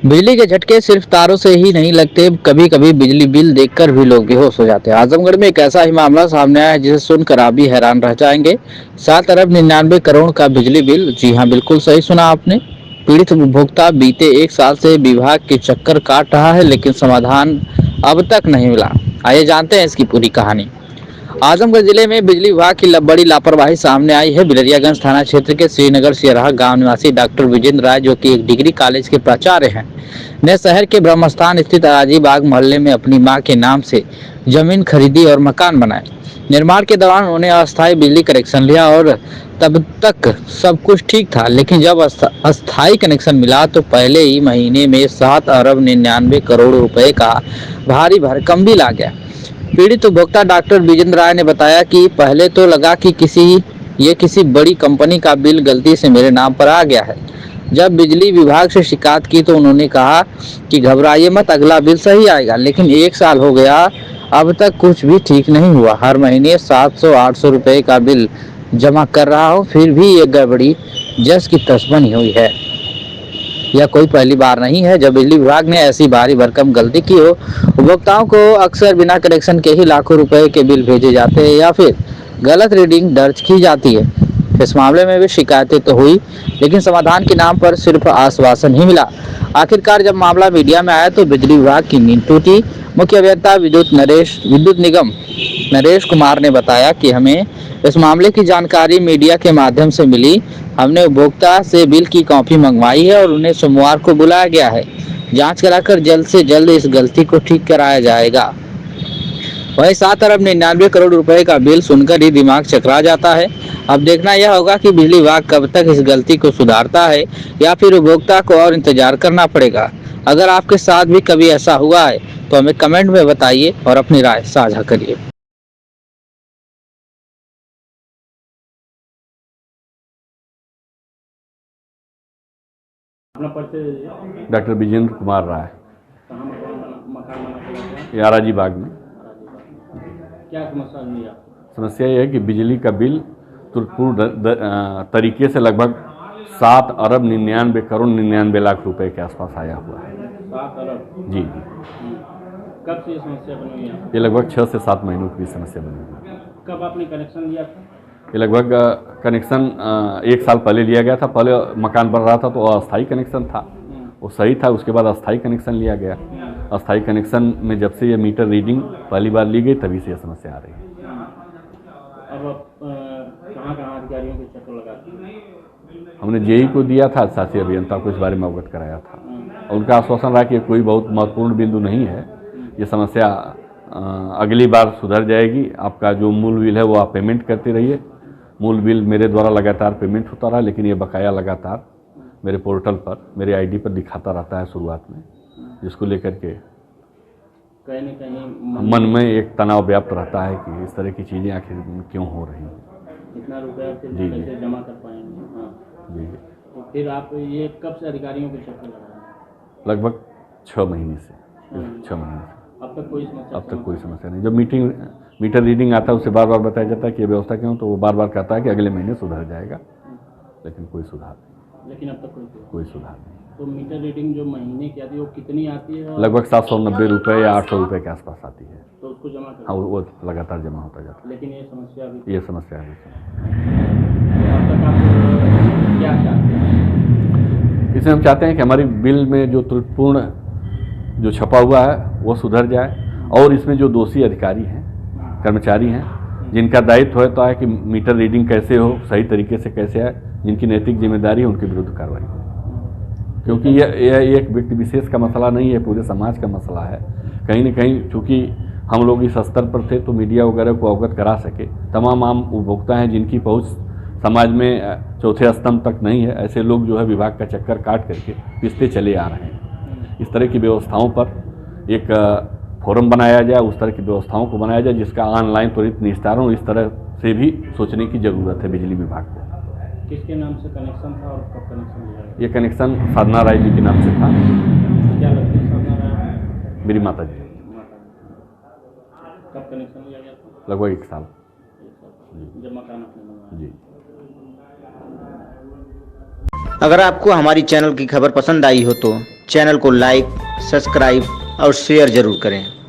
बिजली के झटके सिर्फ तारों से ही नहीं लगते, कभी कभी बिजली बिल देखकर भी लोग बेहोश हो जाते हैं। आजमगढ़ में एक ऐसा ही मामला सामने आया है जिसे सुनकर आप भी हैरान रह जाएंगे। 7 अरब 99 करोड़ का बिजली बिल। जी हाँ, बिल्कुल सही सुना आपने। पीड़ित उपभोक्ता बीते 1 साल से विभाग के चक्कर काट रहा है, लेकिन समाधान अब तक नहीं मिला। आइए जानते हैं इसकी पूरी कहानी। आजमगढ़ जिले में बिजली विभाग की बड़ी लापरवाही सामने आई है। बिलरियागंज थाना क्षेत्र के श्रीनगर सियराहा गांव निवासी डॉक्टर विजेंद्र राय, जो कि एक डिग्री कॉलेज के प्राचार्य हैं, ने शहर के ब्रह्मस्थान स्थित अराजी बाग मोहल्ले में अपनी मां के नाम से जमीन खरीदी और मकान बनाए। निर्माण के दौरान उन्होंने अस्थायी बिजली कनेक्शन लिया और तब तक सब कुछ ठीक था, लेकिन जब अस्थायी कनेक्शन मिला तो पहले ही महीने में 7 अरब 99 करोड़ रुपए का भारी भरकम बिल आ गया। पीड़ित उपभोक्ता डॉक्टर विजेंद्र राय ने बताया कि पहले तो लगा कि किसी बड़ी कंपनी का बिल गलती से मेरे नाम पर आ गया है। जब बिजली विभाग से शिकायत की तो उन्होंने कहा कि घबराइए मत, अगला बिल सही आएगा। लेकिन 1 साल हो गया, अब तक कुछ भी ठीक नहीं हुआ। हर महीने 700-800 रुपए का बिल जमा कर रहा हूँ, फिर भी ये गड़बड़ी जस की तस बनी हुई है। यह कोई पहली बार नहीं है जब बिजली विभाग ने ऐसी भारी भरकम गलती की हो। उपभोक्ताओं को अक्सर बिना कनेक्शन के ही लाखों रुपए के बिल भेजे जाते हैं या फिर गलत रीडिंग दर्ज की जाती है। इस मामले में भी शिकायतें तो हुई, लेकिन समाधान के नाम पर सिर्फ आश्वासन ही मिला। आखिरकार जब मामला मीडिया में आया तो बिजली विभाग की नींद टूटी। मुख्य अभियंता विद्युत निगम नरेश कुमार ने बताया कि हमें इस मामले की जानकारी मीडिया के माध्यम से मिली। हमने उपभोक्ता से बिल की कॉपी मंगवाई है और उन्हें सोमवार को बुलाया गया है। जांच कराकर जल्द से जल्द इस गलती को ठीक कराया जाएगा। वही 7 अरब 99 करोड़ रुपए का बिल सुनकर ही दिमाग चकरा जाता है। अब देखना यह होगा कि बिजली विभाग कब तक इस गलती को सुधारता है या फिर उपभोक्ता को और इंतजार करना पड़ेगा। अगर आपके साथ भी कभी ऐसा हुआ है तो हमें कमेंट में बताइए और अपनी राय साझा करिए। अपना परिचय दीजिए। डॉक्टर विजेंद्र कुमार राय, कहाँ मकान बना के याराजी बाग में। क्या समस्या हुई आप? समस्या यह है कि बिजली का बिल तुरंतपूर्ण तरीके से लगभग 7 अरब 99 करोड़ 99 लाख रुपए के आसपास आया हुआ है। 7 अरब? जी। कब से ये समस्या बनी हुई है? ये लगभग 6 से 7 महीनों की समस्या बनी हुई है। कब आपने कनेक्शन लिया था? ये लगभग कनेक्शन 1 साल पहले लिया गया था। पहले मकान बन रहा था तो अस्थायी कनेक्शन था, वो सही था। उसके बाद अस्थायी कनेक्शन लिया गया। अस्थायी कनेक्शन में जब से ये मीटर रीडिंग पहली बार ली गई तभी से यह समस्या आ रही है। अब आप कहाँ अधिकारियों के चक्कर लगाते हैं? हमने जेई को दिया था, शासी अभियंता को इस बारे में अवगत कराया था और उनका आश्वासन रहा कि कोई बहुत महत्वपूर्ण बिंदु नहीं है, ये समस्या अगली बार सुधर जाएगी। आपका जो मूल बिल है वो आप पेमेंट करते रहिए। मूल बिल मेरे द्वारा लगातार पेमेंट होता रहा, लेकिन ये बकाया लगातार मेरे पोर्टल पर, मेरे आईडी पर दिखाता रहता है शुरुआत में, जिसको लेकर के कहीं न कहीं मन में एक तनाव व्याप्त रहता है कि इस तरह की चीज़ें आखिर क्यों हो रही हैं। इतना रुपया फिर जी कैसे जमा कर पाएंगे? हाँ जी। तो फिर आप ये कब से अधिकारियों के चक्कर लगा रहे हैं? लगभग 6 महीने से। 6 महीने से अब तक कोई समस्या? अब तक कोई समस्या नहीं। जब मीटर रीडिंग आता है उससे बार बार बताया जाता है कि ये व्यवस्था क्यों, तो वो बार बार कहता है कि अगले महीने सुधर जाएगा, लेकिन कोई सुधार नहीं। लेकिन अब तक कोई सुधार नहीं। तो मीटर रीडिंग जो महीने की आती है वो कितनी आती है? लगभग 790 रुपये या 800 रुपये के आसपास आती है। तो उसको जमा कर? हाँ, वो लगातार जमा होता जाता है। लेकिन ये समस्या अभी ये समस्या है। अब तक आप क्या चाहते हैं? इसमें हम चाहते हैं कि हमारी बिल में जो त्रुटिपूर्ण जो छपा हुआ है वो सुधर जाए और इसमें जो दोषी अधिकारी हैं, कर्मचारी हैं, जिनका दायित्व होता है कि मीटर रीडिंग कैसे हो, सही तरीके से कैसे आए, जिनकी नैतिक जिम्मेदारी है, उनके विरुद्ध कार्रवाई हो। क्योंकि यह एक व्यक्ति विशेष का मसला नहीं है, पूरे समाज का मसला है। कहीं न कहीं चूँकि हम लोग इस स्तर पर थे तो मीडिया वगैरह को अवगत करा सके। तमाम आम उपभोक्ता हैं जिनकी पहुँच समाज में चौथे स्तंभ तक नहीं है, ऐसे लोग जो है विभाग का चक्कर काट करके पिसते चले आ रहे हैं। इस तरह की व्यवस्थाओं पर एक फोरम बनाया जाए, उस तरह की व्यवस्थाओं को बनाया जाए जिसका ऑनलाइन त्वरित निस्तारण, इस तरह से भी सोचने की ज़रूरत है बिजली विभाग को। किसके नाम से कनेक्शन था और कब कनेक्शन लिया गया? ये कनेक्शन साधना राय जी के नाम से था। क्या लगती है साधना राय? मेरी माता जी। कब कनेक्शन लिया गया था? लगभग 1 साल। जब मकान आपने बनवाया? जी। अगर आपको हमारी चैनल की खबर पसंद आई हो तो चैनल को लाइक, सब्सक्राइब और शेयर जरूर करें।